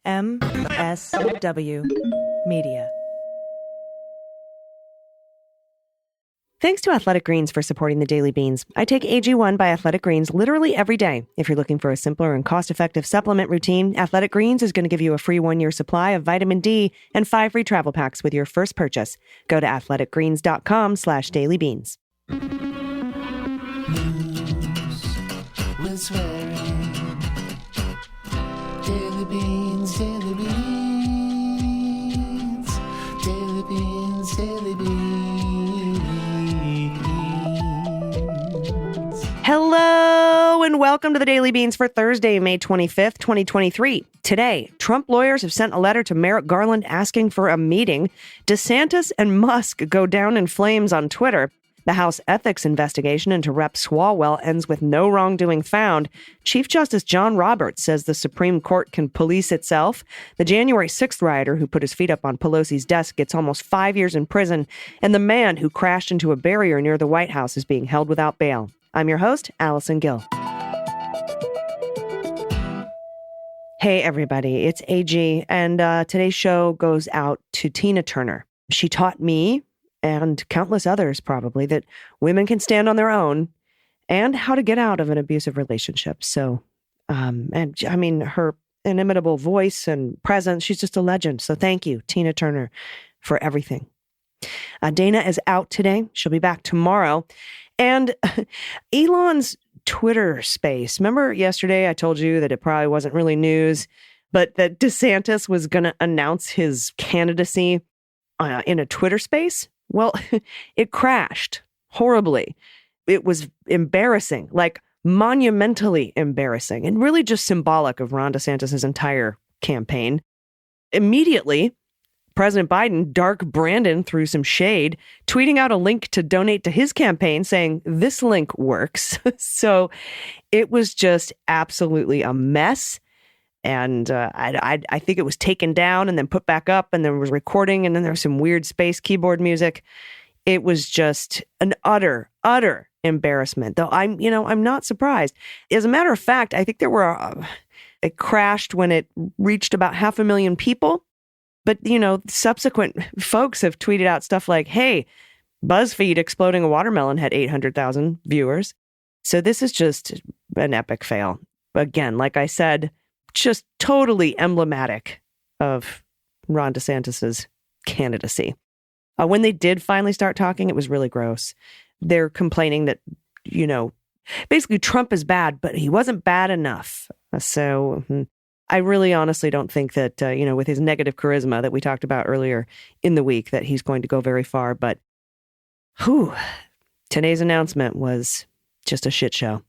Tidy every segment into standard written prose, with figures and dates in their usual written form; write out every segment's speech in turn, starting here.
MSW Media. Thanks to Athletic Greens for supporting the Daily Beans. I take AG1 by Athletic Greens literally every day. If you're looking for a simpler and cost-effective supplement routine, Athletic Greens is going to give you a free 1-year supply of vitamin D and 5 free travel packs with your first purchase. Go to athleticgreens.com/dailybeans. News with swearing. Daily Beans, Daily Beans. Daily Beans, Daily Beans. Hello and welcome to the Daily Beans for Thursday, May 25th, 2023. Today, Trump lawyers have sent a letter to Merrick Garland asking for a meeting. DeSantis and Musk go down in flames on Twitter. The House ethics investigation into Rep. Swalwell ends with no wrongdoing found. Chief Justice John Roberts says the Supreme Court can police itself. The January 6th rioter who put his feet up on Pelosi's desk gets almost 5 years in prison. And the man who crashed into a barrier near the White House is being held without bail. I'm your host, Allison Gill. Hey, everybody, it's AG, and today's show goes out to Tina Turner. She taught me, and countless others probably, that women can stand on their own and how to get out of an abusive relationship. So, and I mean, her inimitable voice and presence, she's just a legend. So thank you, Tina Turner, for everything. Dana is out today. She'll be back tomorrow. And Elon's Twitter space. Remember yesterday I told you that it probably wasn't really news, but that DeSantis was going to announce his candidacy in a Twitter space? Well, it crashed horribly. It was embarrassing, like monumentally embarrassing, and really just symbolic of Ron DeSantis' entire campaign. Immediately, President Biden, Dark Brandon, threw some shade, tweeting out a link to donate to his campaign saying, this link works. So it was just absolutely a mess. And I think it was taken down and then put back up, and there was recording, and then there was some weird space keyboard music. It was just an utter embarrassment, though I'm not surprised. As a matter of fact, I think it crashed when it reached about 500,000 people. But, subsequent folks have tweeted out stuff like, hey, BuzzFeed exploding a watermelon had 800,000 viewers. So this is just an epic fail. Again, like I said, just totally emblematic of Ron DeSantis's candidacy. When they did finally start talking, it was really gross. They're complaining that, basically Trump is bad, but he wasn't bad enough. So I really honestly don't think that, with his negative charisma that we talked about earlier in the week, that he's going to go very far. But today's announcement was just a shit show.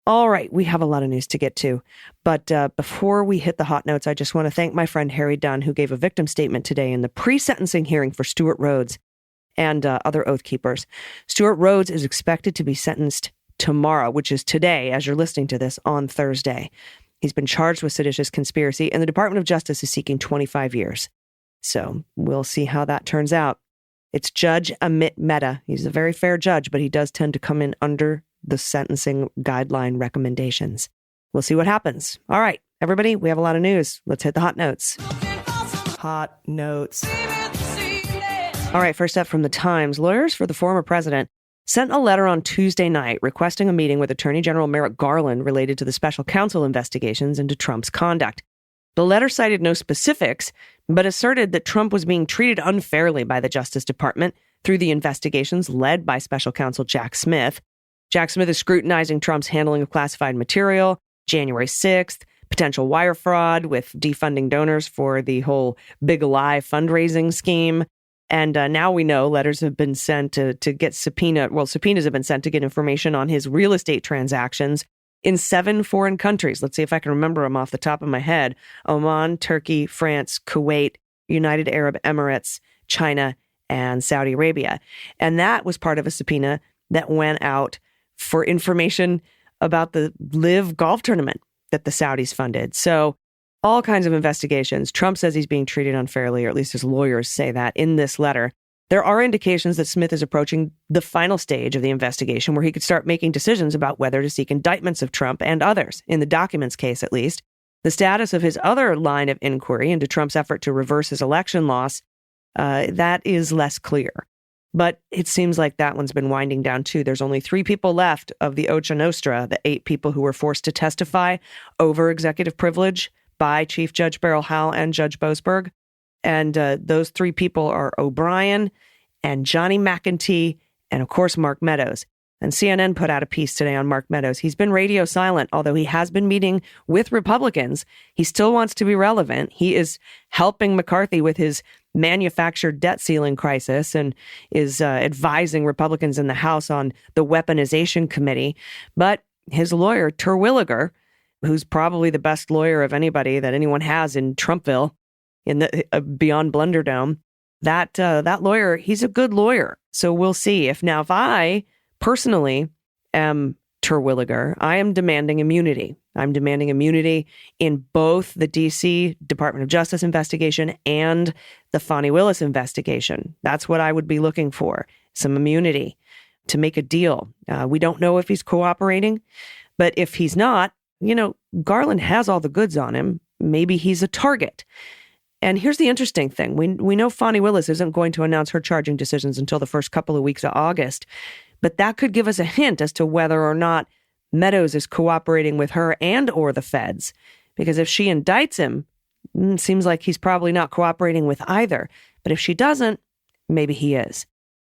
All right, we have a lot of news to get to. But before we hit the hot notes, I just want to thank my friend Harry Dunn, who gave a victim statement today in the pre-sentencing hearing for Stuart Rhodes and other Oath Keepers. Stuart Rhodes is expected to be sentenced tomorrow, which is today, as you're listening to this, on Thursday. He's been charged with seditious conspiracy, and the Department of Justice is seeking 25 years. So we'll see how that turns out. It's Judge Amit Mehta. He's a very fair judge, but he does tend to come in under the sentencing guideline recommendations. We'll see what happens. All right, everybody, we have a lot of news. Let's hit the hot notes. Hot notes. All right, first up from the Times. Lawyers for the former president sent a letter on Tuesday night requesting a meeting with Attorney General Merrick Garland related to the special counsel investigations into Trump's conduct. The letter cited no specifics, but asserted that Trump was being treated unfairly by the Justice Department through the investigations led by special counsel Jack Smith. Jack Smith is scrutinizing Trump's handling of classified material, January 6th, potential wire fraud with defunding donors for the whole Big Lie fundraising scheme. And now we know letters have been sent to get subpoenas have been sent to get information on his real estate transactions in 7 foreign countries. Let's see if I can remember them off the top of my head. Oman, Turkey, France, Kuwait, United Arab Emirates, China, and Saudi Arabia. And that was part of a subpoena that went out for information about the LIV golf tournament that the Saudis funded. So all kinds of investigations. Trump says he's being treated unfairly, or at least his lawyers say that in this letter. There are indications that Smith is approaching the final stage of the investigation where he could start making decisions about whether to seek indictments of Trump and others, in the documents case at least. The status of his other line of inquiry into Trump's effort to reverse his election loss, that is less clear. But it seems like that one's been winding down too. There's only 3 people left of the Ocha Nostra, the 8 people who were forced to testify over executive privilege by Chief Judge Beryl Howell and Judge Boasberg. And those 3 people are O'Brien and Johnny McEntee and, of course, Mark Meadows. And CNN put out a piece today on Mark Meadows. He's been radio silent, although he has been meeting with Republicans. He still wants to be relevant. He is helping McCarthy with his manufactured debt ceiling crisis and is advising Republicans in the House on the weaponization committee. But his lawyer, Terwilliger, who's probably the best lawyer of anybody that anyone has in Trumpville, in the beyond Blunderdome, that lawyer, he's a good lawyer. So we'll see. If I personally am Terwilliger, I am demanding immunity. I'm demanding immunity in both the D.C. Department of Justice investigation and the Fani Willis investigation. That's what I would be looking for, some immunity to make a deal. We don't know if he's cooperating, but if he's not, Garland has all the goods on him. Maybe he's a target. And here's the interesting thing. We know Fani Willis isn't going to announce her charging decisions until the first couple of weeks of August, but that could give us a hint as to whether or not Meadows is cooperating with her and or the feds. Because if she indicts him, it seems like he's probably not cooperating with either. But if she doesn't, maybe he is.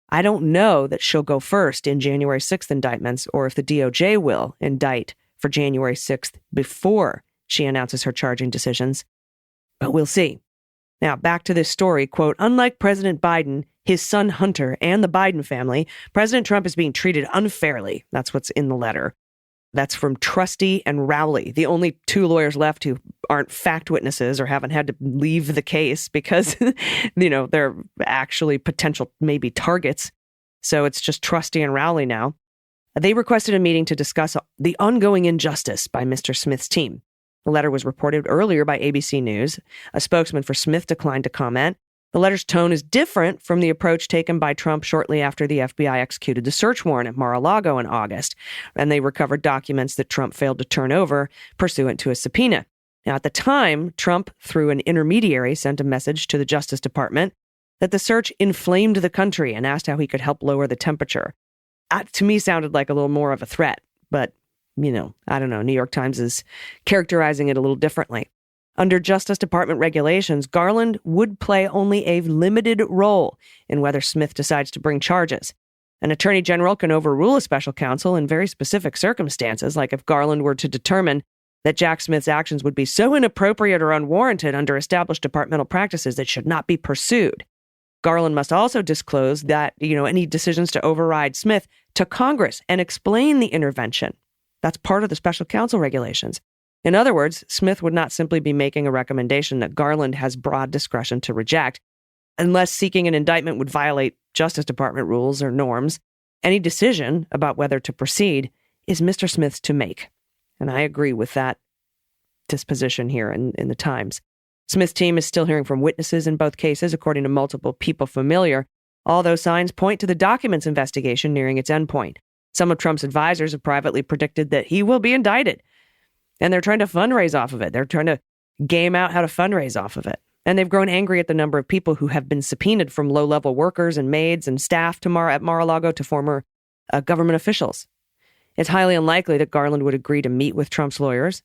I don't know that she'll go first in January 6th indictments or if the DOJ will indict for January 6th before she announces her charging decisions. But we'll see. Now, back to this story, quote, unlike President Biden, his son Hunter, and the Biden family, President Trump is being treated unfairly. That's what's in the letter. That's from Trusty and Rowley, the only 2 lawyers left who aren't fact witnesses or haven't had to leave the case because, they're actually potential maybe targets. So it's just Trusty and Rowley now. They requested a meeting to discuss the ongoing injustice by Mr. Smith's team. The letter was reported earlier by ABC News. A spokesman for Smith declined to comment. The letter's tone is different from the approach taken by Trump shortly after the FBI executed the search warrant at Mar-a-Lago in August, and they recovered documents that Trump failed to turn over pursuant to a subpoena. Now, at the time, Trump, through an intermediary, sent a message to the Justice Department that the search inflamed the country and asked how he could help lower the temperature. To me, sounded like a little more of a threat, but, I don't know. New York Times is characterizing it a little differently. Under Justice Department regulations, Garland would play only a limited role in whether Smith decides to bring charges. An attorney general can overrule a special counsel in very specific circumstances, like if Garland were to determine that Jack Smith's actions would be so inappropriate or unwarranted under established departmental practices that should not be pursued. Garland must also disclose that, any decisions to override Smith to Congress and explain the intervention. That's part of the special counsel regulations. In other words, Smith would not simply be making a recommendation that Garland has broad discretion to reject, unless seeking an indictment would violate Justice Department rules or norms. Any decision about whether to proceed is Mr. Smith's to make. And I agree with that disposition here in the Times. Smith's team is still hearing from witnesses in both cases, according to multiple people familiar. All those signs point to the documents investigation nearing its endpoint. Some of Trump's advisors have privately predicted that he will be indicted. And they're trying to fundraise off of it. They're trying to game out how to fundraise off of it. And they've grown angry at the number of people who have been subpoenaed, from low-level workers and maids and staff at Mar-a-Lago to former government officials. It's highly unlikely that Garland would agree to meet with Trump's lawyers.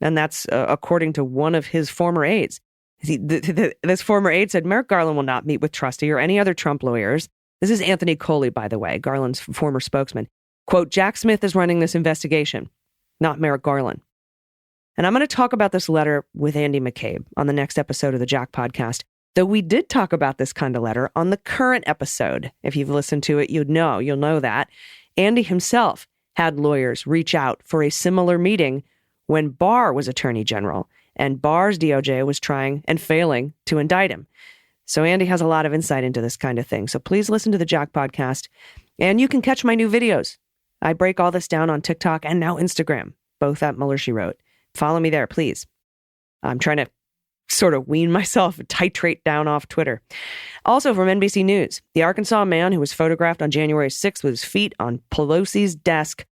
And that's according to one of his former aides. This former aide said Merrick Garland will not meet with Trusty or any other Trump lawyers. This is Anthony Coley, by the way, Garland's former spokesman. Quote, Jack Smith is running this investigation, not Merrick Garland. And I'm going to talk about this letter with Andy McCabe on the next episode of the Jack podcast, though we did talk about this kind of letter on the current episode. If you've listened to it, you'll know that. Andy himself had lawyers reach out for a similar meeting when Barr was Attorney General, and Barr's DOJ was trying and failing to indict him. So Andy has a lot of insight into this kind of thing. So please listen to the Jack podcast, and you can catch my new videos. I break all this down on TikTok and now Instagram, both at Mueller, She Wrote. Follow me there, please. I'm trying to sort of wean myself, titrate down off Twitter. Also from NBC News, the Arkansas man who was photographed on January 6th with his feet on Pelosi's desk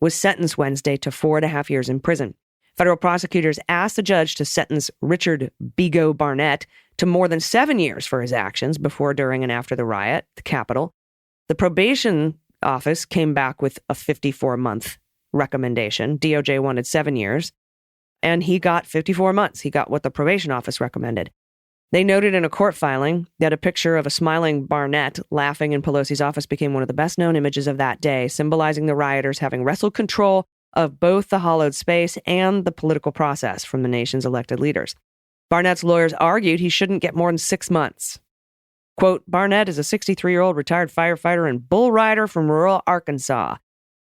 was sentenced Wednesday to 4.5 years in prison. Federal prosecutors asked the judge to sentence Richard Bigot Barnett to more than 7 years for his actions before, during, and after the riot at the Capitol. The probation office came back with a 54-month recommendation. DOJ wanted 7 years, and he got 54 months. He got what the probation office recommended. They noted in a court filing that a picture of a smiling Barnett laughing in Pelosi's office became one of the best-known images of that day, symbolizing the rioters having wrestled control of both the hollowed space and the political process from the nation's elected leaders. Barnett's lawyers argued he shouldn't get more than 6 months. Quote, Barnett is a 63-year-old retired firefighter and bull rider from rural Arkansas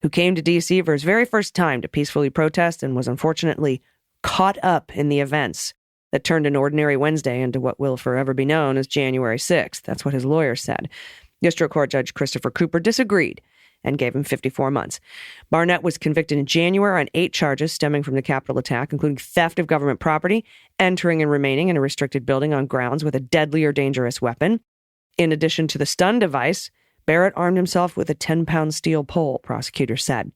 who came to D.C. for his very first time to peacefully protest and was unfortunately caught up in the events that turned an ordinary Wednesday into what will forever be known as January 6th. That's what his lawyers said. District Court Judge Christopher Cooper disagreed and gave him 54 months. Barnett was convicted in January on 8 charges stemming from the Capitol attack, including theft of government property, entering and remaining in a restricted building on grounds with a deadly or dangerous weapon. In addition to the stun device, Barrett armed himself with a 10-pound steel pole, prosecutors said.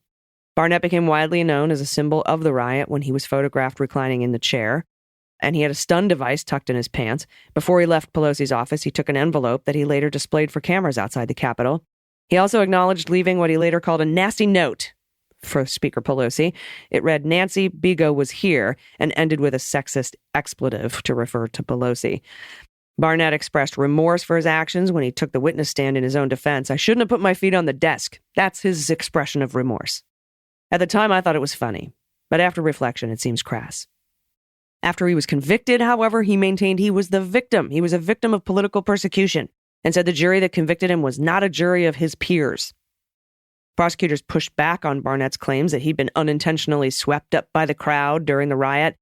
Barnett became widely known as a symbol of the riot when he was photographed reclining in the chair, and he had a stun device tucked in his pants. Before he left Pelosi's office, he took an envelope that he later displayed for cameras outside the Capitol. He also acknowledged leaving what he later called a nasty note for Speaker Pelosi. It read, Nancy Bigot was here, and ended with a sexist expletive to refer to Pelosi. Barnett expressed remorse for his actions when he took the witness stand in his own defense. I shouldn't have put my feet on the desk. That's his expression of remorse. At the time, I thought it was funny, but after reflection, it seems crass. After he was convicted, however, he maintained he was the victim. He was a victim of political persecution and said the jury that convicted him was not a jury of his peers. Prosecutors pushed back on Barnett's claims that he'd been unintentionally swept up by the crowd during the riot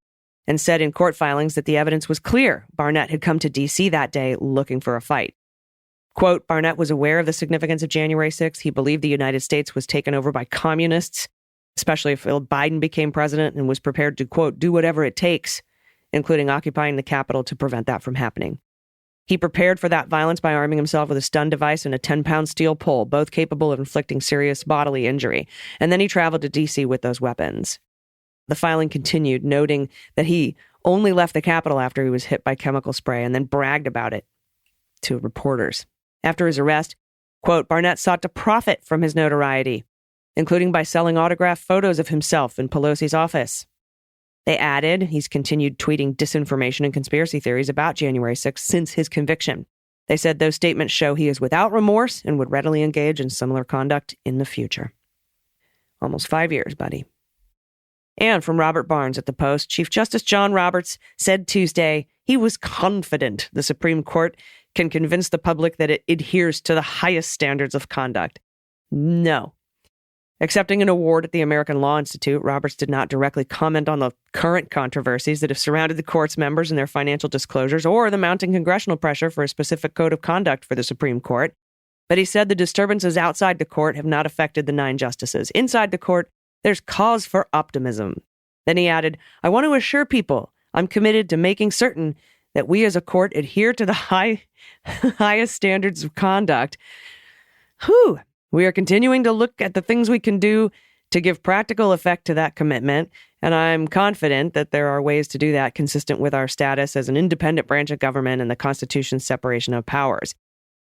and said in court filings that the evidence was clear. Barnett had come to D.C. that day looking for a fight. Quote, Barnett was aware of the significance of January 6th. He believed the United States was taken over by communists, especially if Biden became president, and was prepared to, quote, do whatever it takes, including occupying the Capitol to prevent that from happening. He prepared for that violence by arming himself with a stun device and a 10-pound steel pole, both capable of inflicting serious bodily injury. And then he traveled to D.C. with those weapons. The filing continued, noting that he only left the Capitol after he was hit by chemical spray and then bragged about it to reporters. After his arrest, quote, Barnett sought to profit from his notoriety, including by selling autographed photos of himself in Pelosi's office. They added he's continued tweeting disinformation and conspiracy theories about January 6th since his conviction. They said those statements show he is without remorse and would readily engage in similar conduct in the future. Almost 5 years, buddy. And from Robert Barnes at the Post, Chief Justice John Roberts said Tuesday he was confident the Supreme Court can convince the public that it adheres to the highest standards of conduct. No. Accepting an award at the American Law Institute, Roberts did not directly comment on the current controversies that have surrounded the court's members and their financial disclosures or the mounting congressional pressure for a specific code of conduct for the Supreme Court. But he said the disturbances outside the court have not affected the 9 justices. Inside the court, there's cause for optimism. Then he added, I want to assure people I'm committed to making certain that we as a court adhere to the highest standards of conduct. We are continuing to look at the things we can do to give practical effect to that commitment, and I'm confident that there are ways to do that consistent with our status as an independent branch of government and the Constitution's separation of powers.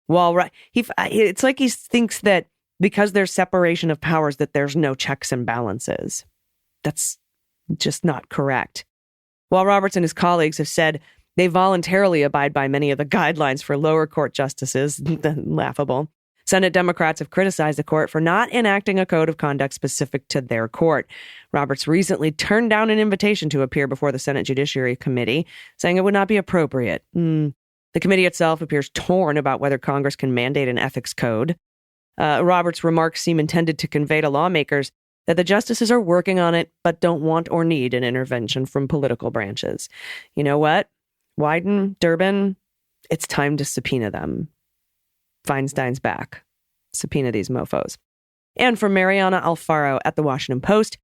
It's like he thinks that because there's separation of powers that there's no checks and balances. That's just not correct. While Roberts and his colleagues have said they voluntarily abide by many of the guidelines for lower court justices, laughable, Senate Democrats have criticized the court for not enacting a code of conduct specific to their court. Roberts recently turned down an invitation to appear before the Senate Judiciary Committee, saying it would not be appropriate. The committee itself appears torn about whether Congress can mandate an ethics code. Roberts' remarks seem intended to convey to lawmakers that the justices are working on it, but don't want or need an intervention from political branches. You know what? Wyden, Durbin, it's time to subpoena them. Feinstein's back. Subpoena these mofos. And from Mariana Alfaro at the Washington Post,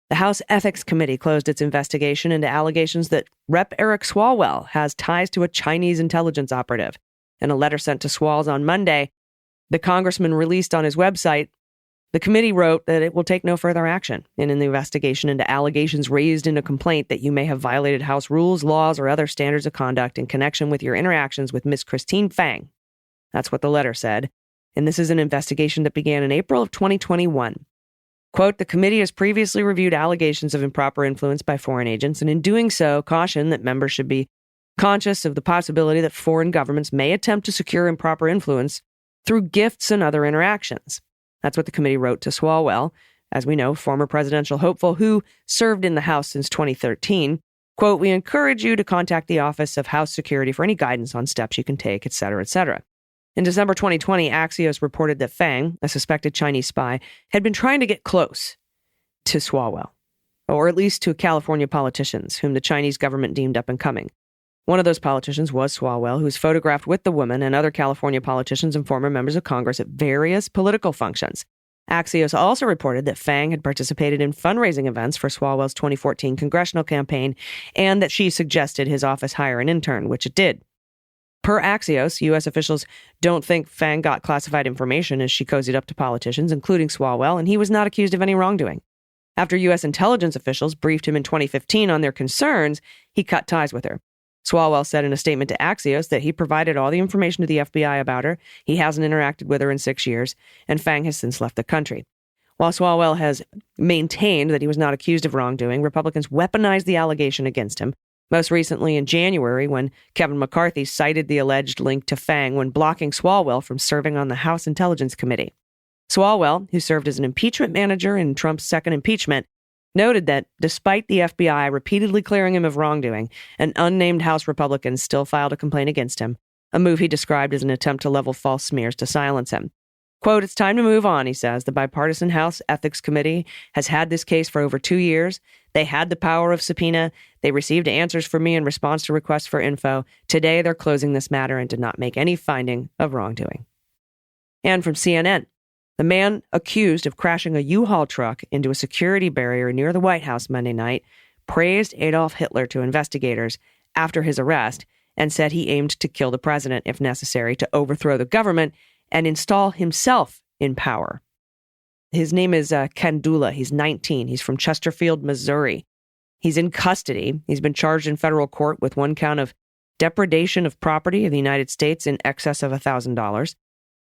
the House Ethics Committee closed its investigation into allegations that Rep. Eric Swalwell has ties to a Chinese intelligence operative. In a letter sent to Swalls on Monday, the congressman released on his website The committee wrote that it will take no further action in the investigation into allegations raised in a complaint that you may have violated House rules, laws, or other standards of conduct in connection with your interactions with Ms. Christine Fang. That's what the letter said. And this is an investigation that began in April of 2021. Quote, the committee has previously reviewed allegations of improper influence by foreign agents, and in doing so, cautioned that members should be conscious of the possibility that foreign governments may attempt to secure improper influence through gifts and other interactions. That's what the committee wrote to Swalwell, as we know, former presidential hopeful who served in the House since 2013. Quote, we encourage you to contact the Office of House Security for any guidance on steps you can take, et cetera, et cetera. In December 2020, Axios reported that Fang, a suspected Chinese spy, had been trying to get close to Swalwell, or at least to California politicians whom the Chinese government deemed up and coming. One of those politicians was Swalwell, who was photographed with the woman and other California politicians and former members of Congress at various political functions. Axios also reported that Fang had participated in fundraising events for Swalwell's 2014 congressional campaign and that she suggested his office hire an intern, which it did. Per Axios, U.S. officials don't think Fang got classified information as she cozied up to politicians, including Swalwell, and he was not accused of any wrongdoing. After U.S. intelligence officials briefed him in 2015 on their concerns, he cut ties with her. Swalwell said in a statement to Axios that he provided all the information to the FBI about her, he hasn't interacted with her in 6 years, and Fang has since left the country. While Swalwell has maintained that he was not accused of wrongdoing, Republicans weaponized the allegation against him, most recently in January when Kevin McCarthy cited the alleged link to Fang when blocking Swalwell from serving on the House Intelligence Committee. Swalwell, who served as an impeachment manager in Trump's second impeachment, noted that despite the FBI repeatedly clearing him of wrongdoing, an unnamed House Republican still filed a complaint against him, a move he described as an attempt to level false smears to silence him. Quote, it's time to move on, he says. The bipartisan House Ethics Committee has had this case for over 2 years. They had the power of subpoena. They received answers from me in response to requests for info. Today, they're closing this matter and did not make any finding of wrongdoing. And from CNN, the man accused of crashing a U-Haul truck into a security barrier near the White House Monday night praised Adolf Hitler to investigators after his arrest and said he aimed to kill the president if necessary to overthrow the government and install himself in power. His name is Kandula. He's 19. He's from Chesterfield, Missouri. He's in custody. He's been charged in federal court with one count of depredation of property of the United States in excess of $1,000.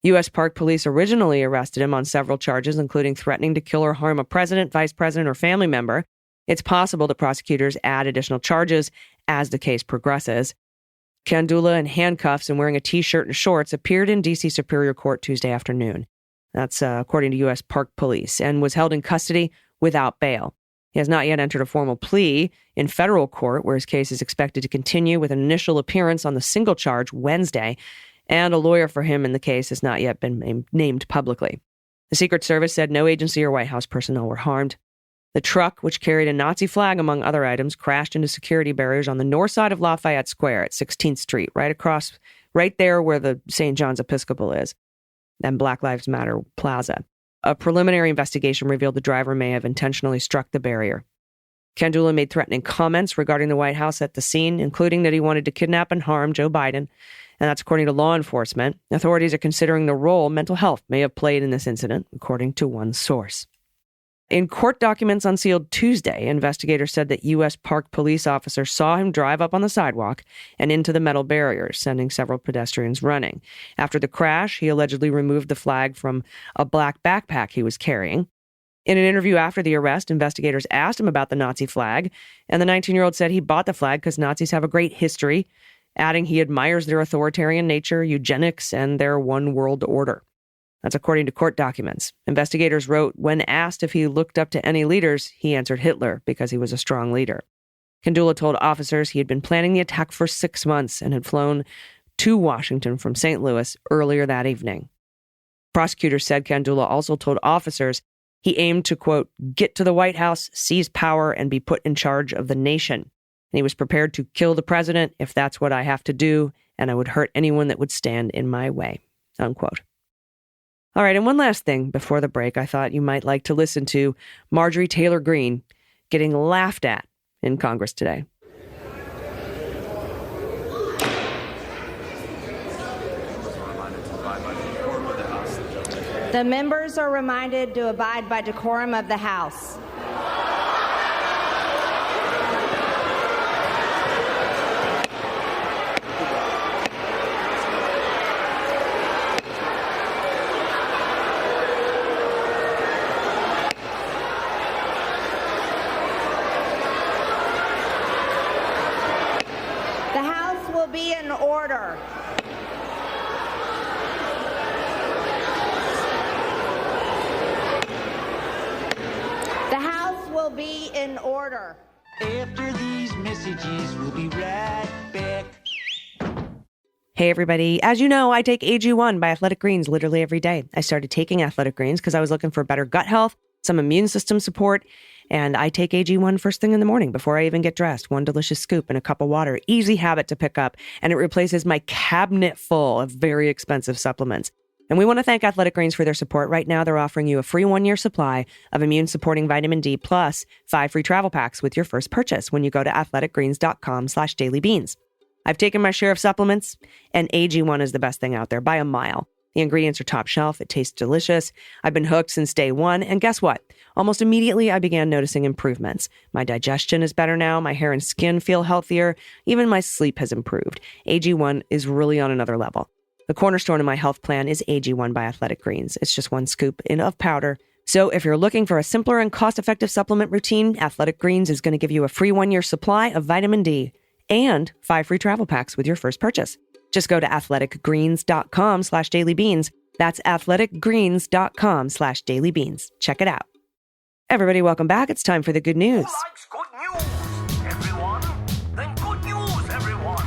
U.S. Park Police originally arrested him on several charges, including threatening to kill or harm a president, vice president, or family member. It's possible that prosecutors add additional charges as the case progresses. Kandula, in handcuffs and wearing a T-shirt and shorts, appeared in D.C. Superior Court Tuesday afternoon. That's according to U.S. Park Police, and was held in custody without bail. He has not yet entered a formal plea in federal court, where his case is expected to continue with an initial appearance on the single charge Wednesday, and a lawyer for him in the case has not yet been named publicly. The Secret Service said no agency or White House personnel were harmed. The truck, which carried a Nazi flag among other items, crashed into security barriers on the north side of Lafayette Square at 16th Street, right there where the St. John's Episcopal is, and Black Lives Matter Plaza. A preliminary investigation revealed the driver may have intentionally struck the barrier. Kandula made threatening comments regarding the White House at the scene, including that he wanted to kidnap and harm Joe Biden, and that's according to law enforcement. Authorities are considering the role mental health may have played in this incident, according to one source. In court documents unsealed Tuesday, investigators said that U.S. Park Police officers saw him drive up on the sidewalk and into the metal barriers, sending several pedestrians running. After the crash, he allegedly removed the flag from a black backpack he was carrying. In an interview after the arrest, investigators asked him about the Nazi flag, and the 19-year-old said he bought the flag because Nazis have a great history, adding he admires their authoritarian nature, eugenics, and their one world order. That's according to court documents. Investigators wrote, when asked if he looked up to any leaders, he answered Hitler because he was a strong leader. Kandula told officers he had been planning the attack for 6 months and had flown to Washington from St. Louis earlier that evening. Prosecutors said Kandula also told officers he aimed to, quote, get to the White House, seize power, and be put in charge of the nation. And he was prepared to kill the president if that's what I have to do, and I would hurt anyone that would stand in my way, unquote. All right, and one last thing before the break, I thought you might like to listen to Marjorie Taylor Greene getting laughed at in Congress today. The members are reminded to abide by decorum of the House. The House will be in order. The House will be in order. After these messages, we'll be right back. Hey, everybody. As you know, I take AG1 by Athletic Greens literally every day. I started taking Athletic Greens because I was looking for better gut health, some immune system support, and I take AG1 first thing in the morning before I even get dressed. One delicious scoop in a cup of water. Easy habit to pick up, and it replaces my cabinet full of very expensive supplements. And we want to thank Athletic Greens for their support. Right now, they're offering you a free 1-year supply of immune-supporting vitamin D plus 5 free travel packs with your first purchase when you go to athleticgreens.com/dailybeans. I've taken my share of supplements, and AG1 is the best thing out there by a mile. The ingredients are top shelf. It tastes delicious. I've been hooked since day one. And guess what? Almost immediately, I began noticing improvements. My digestion is better now. My hair and skin feel healthier. Even my sleep has improved. AG1 is really on another level. The cornerstone of my health plan is AG1 by Athletic Greens. It's just 1 scoop of powder. So if you're looking for a simpler and cost-effective supplement routine, Athletic Greens is going to give you a free 1-year supply of vitamin D and 5 free travel packs with your first purchase. Just go to athleticgreens.com/dailybeans. That's athleticgreens.com/dailybeans. Check it out. Everybody, welcome back. It's time for the good news. Who likes good news, everyone? Then good news, everyone.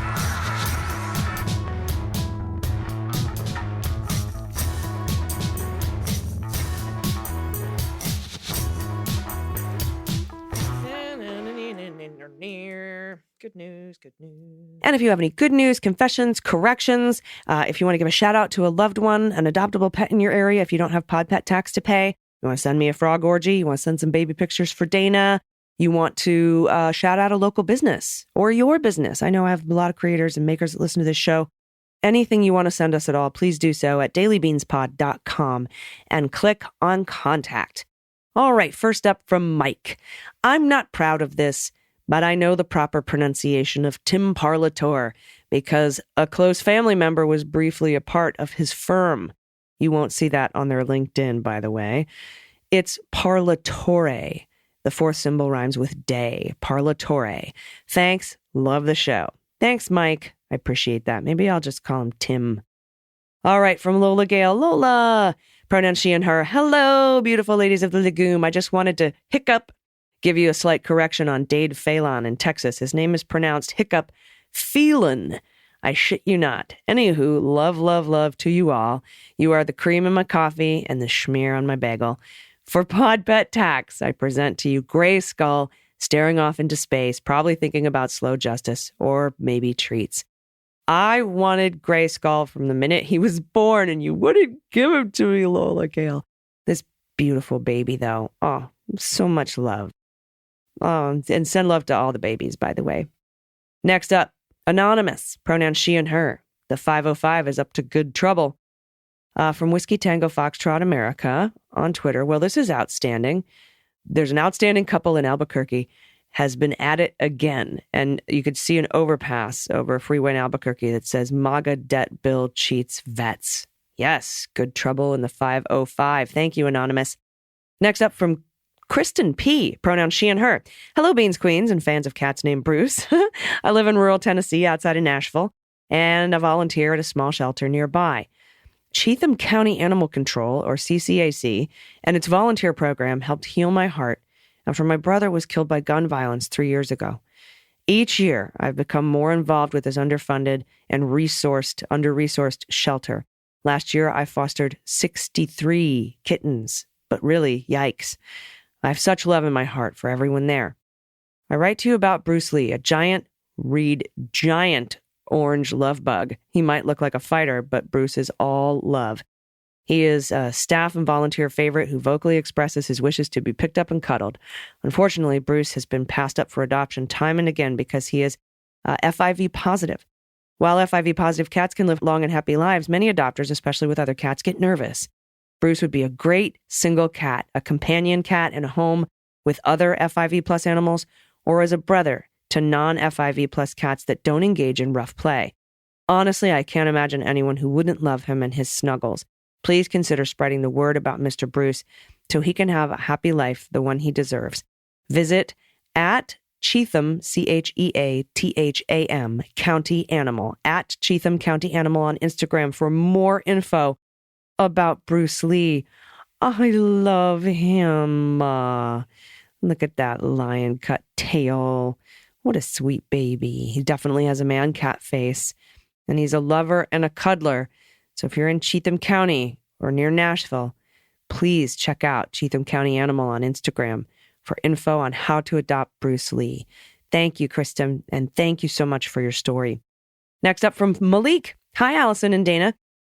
Good news, good news. And if you have any good news, confessions, corrections, if you want to give a shout out to a loved one, an adoptable pet in your area, if you don't have pod pet tax to pay, you want to send me a frog orgy, you want to send some baby pictures for Dana, you want to shout out a local business or your business. I know I have a lot of creators and makers that listen to this show. Anything you want to send us at all, please do so at dailybeanspod.com and click on contact. All right, first up from Mike. I'm not proud of this, but I know the proper pronunciation of Tim Parlatore because a close family member was briefly a part of his firm. You won't see that on their LinkedIn, by the way. It's Parlatore. The 4th symbol rhymes with day. Parlatore. Thanks. Love the show. Thanks, Mike. I appreciate that. Maybe I'll just call him Tim. All right, from Lola Gale. Lola. Pronouns she and her. Hello, beautiful ladies of the legume. I just wanted to hiccup. Give you a slight correction on Dade Phelan in Texas. His name is pronounced hiccup Phelan. I shit you not. Anywho, love, love, love to you all. You are the cream in my coffee and the schmear on my bagel. For Pod Pet Tax, I present to you Gray Skull staring off into space, probably thinking about slow justice or maybe treats. I wanted Gray Skull from the minute he was born, and you wouldn't give him to me, Lola Gale. This beautiful baby, though. Oh, so much love. Oh, and send love to all the babies, by the way. Next up, Anonymous, pronouns she and her. The 505 is up to good trouble. From Whiskey Tango Foxtrot America on Twitter. Well, this is outstanding. There's an outstanding couple in Albuquerque has been at it again. And you could see an overpass over a freeway in Albuquerque that says MAGA debt bill cheats vets. Yes, good trouble in the 505. Thank you, Anonymous. Next up from Kristen P., pronouns she and her. Hello, Beans Queens and fans of cats named Bruce. I live in rural Tennessee outside of Nashville, and I volunteer at a small shelter nearby. Cheatham County Animal Control, or CCAC, and its volunteer program helped heal my heart after my brother was killed by gun violence 3 years ago. Each year, I've become more involved with this underfunded and under-resourced shelter. Last year, I fostered 63 kittens, but really, yikes. I have such love in my heart for everyone there. I write to you about Bruce Lee, a giant orange love bug. He might look like a fighter, but Bruce is all love. He is a staff and volunteer favorite who vocally expresses his wishes to be picked up and cuddled. Unfortunately, Bruce has been passed up for adoption time and again because he is FIV positive. While FIV positive cats can live long and happy lives, many adopters, especially with other cats, get nervous. Bruce would be a great single cat, a companion cat in a home with other FIV plus animals, or as a brother to non-FIV plus cats that don't engage in rough play. Honestly, I can't imagine anyone who wouldn't love him and his snuggles. Please consider spreading the word about Mr. Bruce so he can have a happy life, the one he deserves. Visit at Cheatham, Cheatham County Animal, at Cheatham County Animal on Instagram for more info about Bruce Lee. I love him. Look at that lion cut tail. What a sweet baby. He definitely has a man-cat face. And he's a lover and a cuddler. So if you're in Cheatham County or near Nashville, please check out Cheatham County Animal on Instagram for info on how to adopt Bruce Lee. Thank you, Kristen, and thank you so much for your story. Next up from Malik. Hi, Allison and Dana.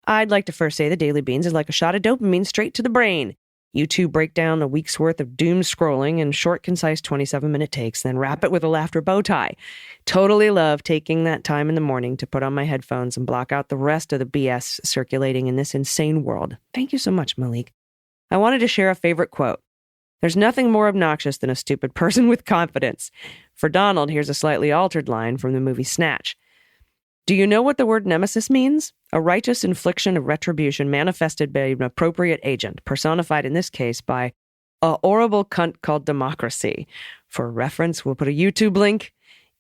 I'd like to first say the Daily Beans is like a shot of dopamine straight to the brain. You two break down a week's worth of doom scrolling in short, concise 27-minute takes, then wrap it with a laughter bow tie. Totally love taking that time in the morning to put on my headphones and block out the rest of the BS circulating in this insane world. Thank you so much, Malik. I wanted to share a favorite quote. There's nothing more obnoxious than a stupid person with confidence. For Donald, here's a slightly altered line from the movie Snatch. Do you know what the word nemesis means? A righteous infliction of retribution manifested by an appropriate agent, personified in this case by a horrible cunt called democracy. For reference, we'll put a YouTube link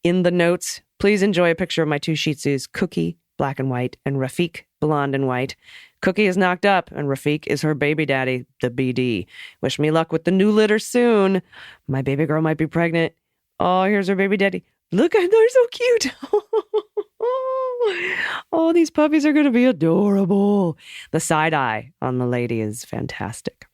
in the notes. Please enjoy a picture of my two Shih Tzus, Cookie, black and white, and Rafik, blonde and white. Cookie is knocked up, and Rafik is her baby daddy, the BD. Wish me luck with the new litter soon. My baby girl might be pregnant. Oh, here's her baby daddy. Look, they're so cute. Oh, these puppies are going to be adorable. The side eye on the lady is fantastic.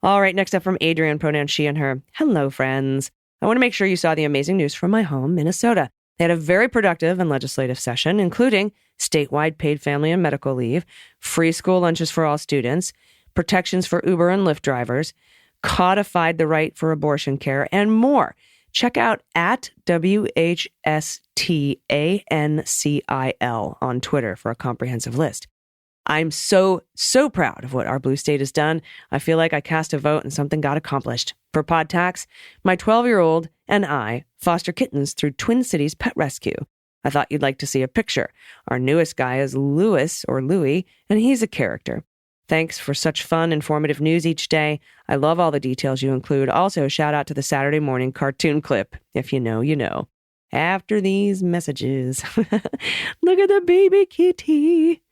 All right, next up from Adrienne, pronoun she and her. Hello, friends. I want to make sure you saw the amazing news from my home, Minnesota. They had a very productive and legislative session, including statewide paid family and medical leave, free school lunches for all students, protections for Uber and Lyft drivers, codified the right for abortion care, and more. Check out at WHSTANCIL on Twitter for a comprehensive list. I'm so proud of what our blue state has done. I feel like I cast a vote and something got accomplished. For Pod Tax, my 12-year-old and I foster kittens through Twin Cities Pet Rescue. I thought you'd like to see a picture. Our newest guy is Louis, or Louie, and he's a character. Thanks for such fun, informative news each day. I love all the details you include. Also, shout out to the Saturday morning cartoon clip. If you know, you know. After these messages. Look at the baby kitty.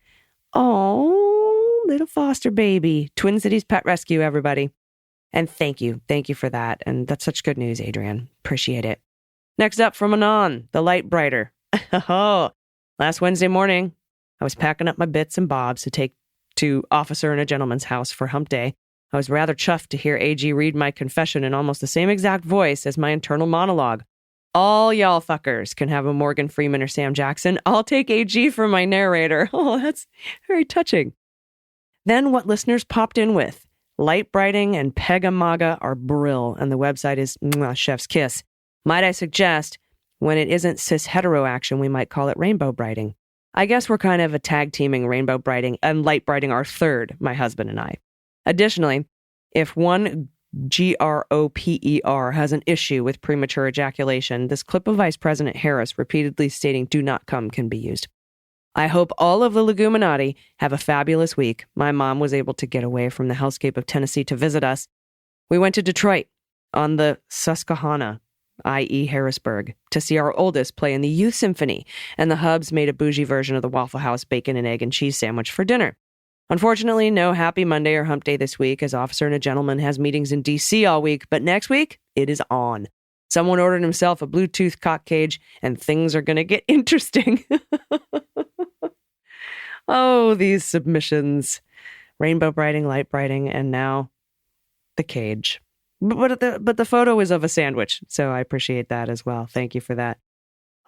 Oh, little foster baby. Twin Cities Pet Rescue, everybody. And thank you. Thank you for that. And that's such good news, Adrienne. Appreciate it. Next up from Anon, the light brighter. Oh, last Wednesday morning, I was packing up my bits and bobs to take to Officer and a Gentleman's House for hump day. I was rather chuffed to hear AG read my confession in almost the same exact voice as my internal monologue. All y'all fuckers can have a Morgan Freeman or Sam Jackson. I'll take AG for my narrator. Oh, that's very touching. Then what listeners popped in with. Light brighting and Pegamaga are brill, and the website is chef's kiss. Might I suggest, when it isn't cis-hetero action, we might call it rainbow brighting. I guess we're kind of a tag teaming rainbow brighting and light brighting our third, my husband and I. Additionally, if one GROPER has an issue with premature ejaculation, this clip of Vice President Harris repeatedly stating "do not come" can be used. I hope all of the Leguminati have a fabulous week. My mom was able to get away from the hellscape of Tennessee to visit us. We went to Detroit on the Susquehanna, i.e. Harrisburg, to see our oldest play in the Youth Symphony, and the Hubs made a bougie version of the Waffle House bacon and egg and cheese sandwich for dinner. Unfortunately, no happy Monday or hump day this week, as Officer and a Gentleman has meetings in D.C. all week, but next week, it is on. Someone ordered himself a Bluetooth cock cage, and things are going to get interesting. Oh, these submissions. Rainbow brighting, light brighting, and now the cage. But the photo is of a sandwich, so I appreciate that as well. Thank you for that.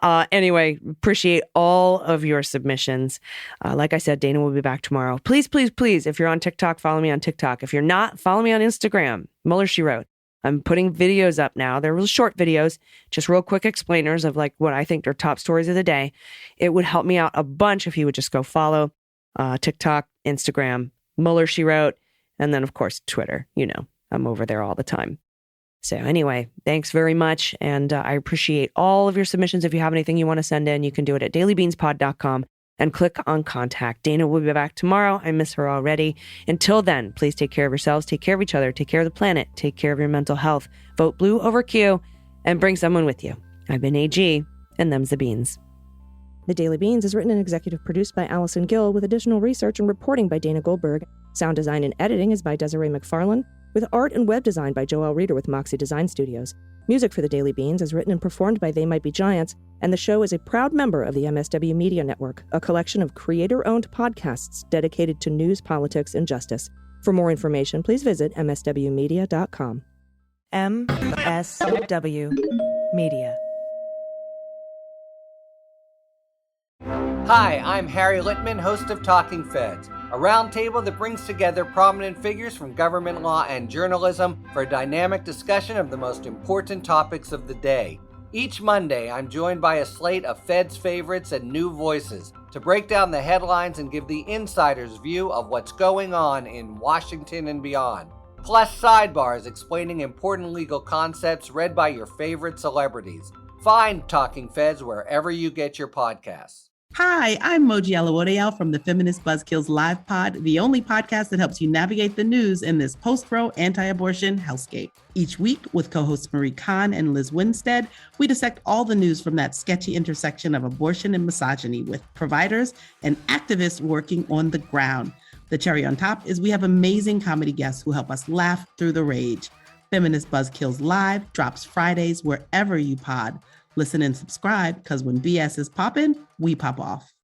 Anyway, appreciate all of your submissions. Like I said, Dana will be back tomorrow. Please, please, please, if you're on TikTok, follow me on TikTok. If you're not, follow me on Instagram. Mueller, She Wrote. I'm putting videos up now. They're real short videos, just real quick explainers of like what I think are top stories of the day. It would help me out a bunch if you would just go follow TikTok, Instagram, Mueller, She Wrote. And then, of course, Twitter. You know, I'm over there all the time. So anyway, thanks very much. And I appreciate all of your submissions. If you have anything you want to send in, you can do it at dailybeanspod.com and click on contact. Dana will be back tomorrow. I miss her already. Until then, please take care of yourselves, take care of each other, take care of the planet, take care of your mental health. Vote blue over Q and bring someone with you. I've been AG, and them's the beans. The Daily Beans is written and executive produced by Allison Gill with additional research and reporting by Dana Goldberg. Sound design and editing is by Desiree McFarlane, with art and web design by Joelle Reeder with Moxie Design Studios. Music for The Daily Beans is written and performed by They Might Be Giants, and the show is a proud member of the MSW Media Network, a collection of creator-owned podcasts dedicated to news, politics, and justice. For more information, please visit mswmedia.com. MSW Media. Hi, I'm Harry Littman, host of Talking Feds, a roundtable that brings together prominent figures from government law and journalism for a dynamic discussion of the most important topics of the day. Each Monday, I'm joined by a slate of Feds favorites and new voices to break down the headlines and give the insider's view of what's going on in Washington and beyond. Plus sidebars explaining important legal concepts read by your favorite celebrities. Find Talking Feds wherever you get your podcasts. Hi, I'm Moji Alawodeyal from the Feminist Buzzkills Live Pod, the only podcast that helps you navigate the news in this post-pro anti-abortion hellscape. Each week, with co-hosts Marie Kahn and Liz Winstead, we dissect all the news from that sketchy intersection of abortion and misogyny with providers and activists working on the ground. The cherry on top is we have amazing comedy guests who help us laugh through the rage. Feminist Buzzkills Live drops Fridays wherever you pod. Listen and subscribe, because when BS is poppin', we pop off.